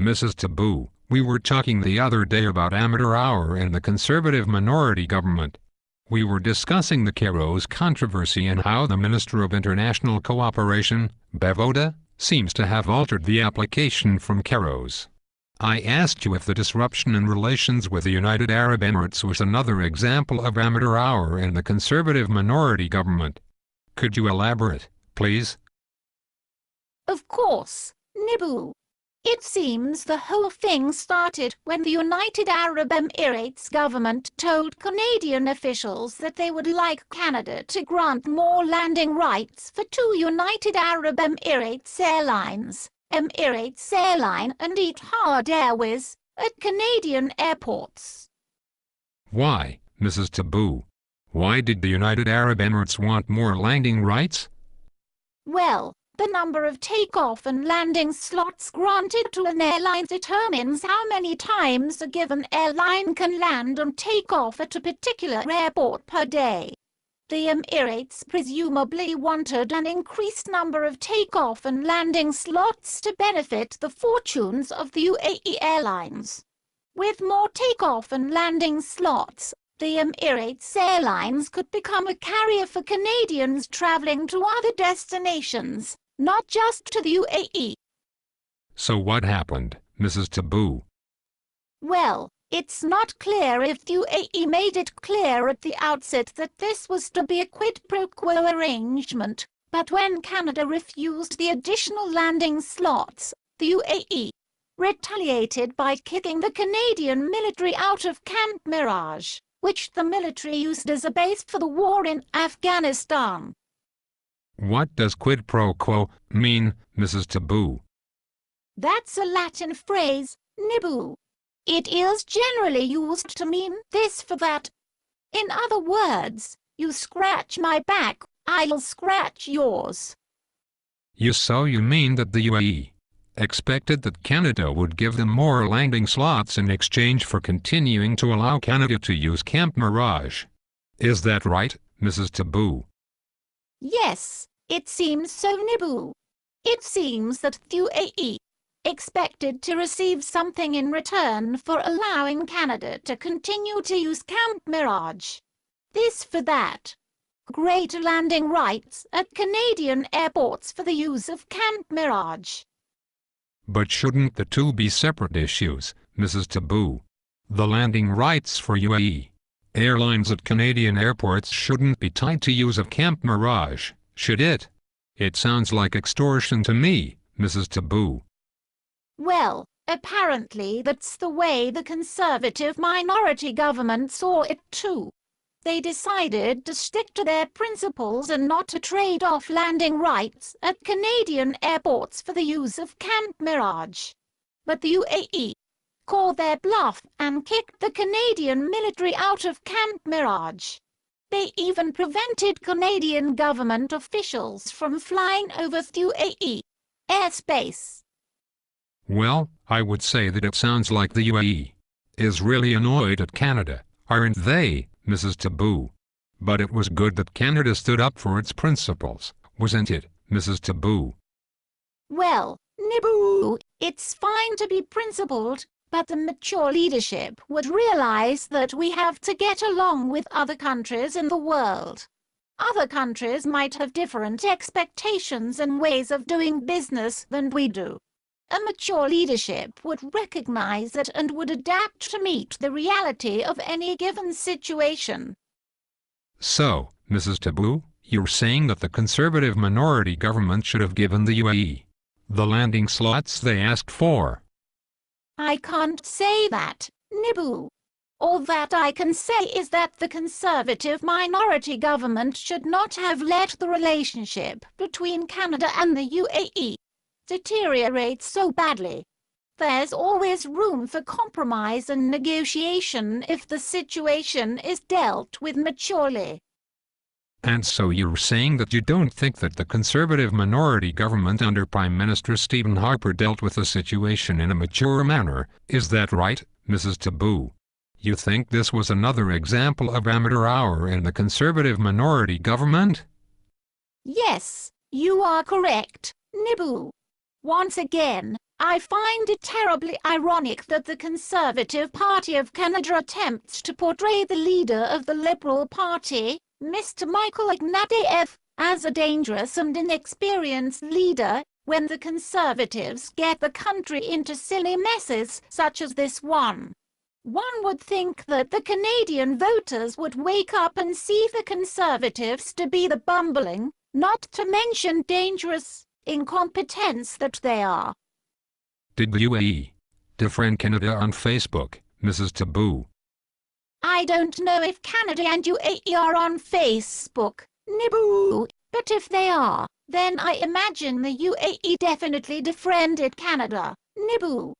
Mrs. Taboo, we were talking the other day about amateur hour and the Conservative minority government. We were discussing the Kairos controversy and how the Minister of International Cooperation, Bevoda, seems to have altered the application from Kairos. I asked you if the disruption in relations with the United Arab Emirates was another example of amateur hour and the Conservative minority government. Could you elaborate, please? Of course, Niboo. It seems the whole thing started when the United Arab Emirates government told Canadian officials that they would like Canada to grant more landing rights for two United Arab Emirates airlines, Emirates Airline and Etihad Airways, at Canadian airports. Why, Mrs. Taboo? Why did the United Arab Emirates want more landing rights? Well, the number of takeoff and landing slots granted to an airline determines how many times a given airline can land and take off at a particular airport per day. The Emirates presumably wanted an increased number of takeoff and landing slots to benefit the fortunes of the UAE airlines. With more takeoff and landing slots, the Emirates Airlines could become a carrier for Canadians traveling to other destinations, not just to the UAE. So what happened, Mrs. Taboo? Well, it's not clear if the UAE made it clear at the outset that this was to be a quid pro quo arrangement, but when Canada refused the additional landing slots, the UAE retaliated by kicking the Canadian military out of Camp Mirage, which the military used as a base for the war in Afghanistan. What does quid pro quo mean, Mrs. Taboo? That's a Latin phrase, Niboo. It is generally used to mean this for that. In other words, you scratch my back, I'll scratch yours. So you mean that the UAE expected that Canada would give them more landing slots in exchange for continuing to allow Canada to use Camp Mirage. Is that right, Mrs. Taboo? Yes, it seems so, Niboo. It seems that the UAE expected to receive something in return for allowing Canada to continue to use Camp Mirage. This for that. Greater landing rights at Canadian airports for the use of Camp Mirage. But shouldn't the two be separate issues, Mrs. Taboo? The landing rights for UAE airlines at Canadian airports shouldn't be tied to use of Camp Mirage, should it? It sounds like extortion to me, Mrs. Taboo. Well, apparently that's the way the Conservative minority government saw it too. They decided to stick to their principles and not to trade off landing rights at Canadian airports for the use of Camp Mirage. But the UAE called their bluff and kicked the Canadian military out of Camp Mirage. They even prevented Canadian government officials from flying over the UAE airspace. Well, I would say that it sounds like the UAE is really annoyed at Canada, aren't they, Mrs. Taboo? But it was good that Canada stood up for its principles, wasn't it, Mrs. Taboo? Well, Niboo, it's fine to be principled, but the mature leadership would realize that we have to get along with other countries in the world. Other countries might have different expectations and ways of doing business than we do. A mature leadership would recognize it and would adapt to meet the reality of any given situation. So, Mrs. Taboo, you're saying that the Conservative minority government should have given the UAE the landing slots they asked for? I can't say that, Niboo. All that I can say is that the Conservative minority government should not have let the relationship between Canada and the UAE deteriorate so badly. There's always room for compromise and negotiation if the situation is dealt with maturely. And so you're saying that you don't think that the Conservative minority government under Prime Minister Stephen Harper dealt with the situation in a mature manner, is that right, Mrs. Taboo? You think this was another example of amateur hour in the Conservative minority government? Yes, you are correct, Niboo. Once again, I find it terribly ironic that the Conservative Party of Canada attempts to portray the leader of the Liberal Party, Mr. Michael Ignatieff, as a dangerous and inexperienced leader, when the Conservatives get the country into silly messes such as this one. One would think that the Canadian voters would wake up and see the Conservatives to be the bumbling, not to mention dangerous, incompetents that they are. Did UAE defriend Canada on Facebook, Mrs. Taboo? I don't know if Canada and UAE are on Facebook, Niboo, but if they are, then I imagine the UAE definitely defriended Canada, Niboo.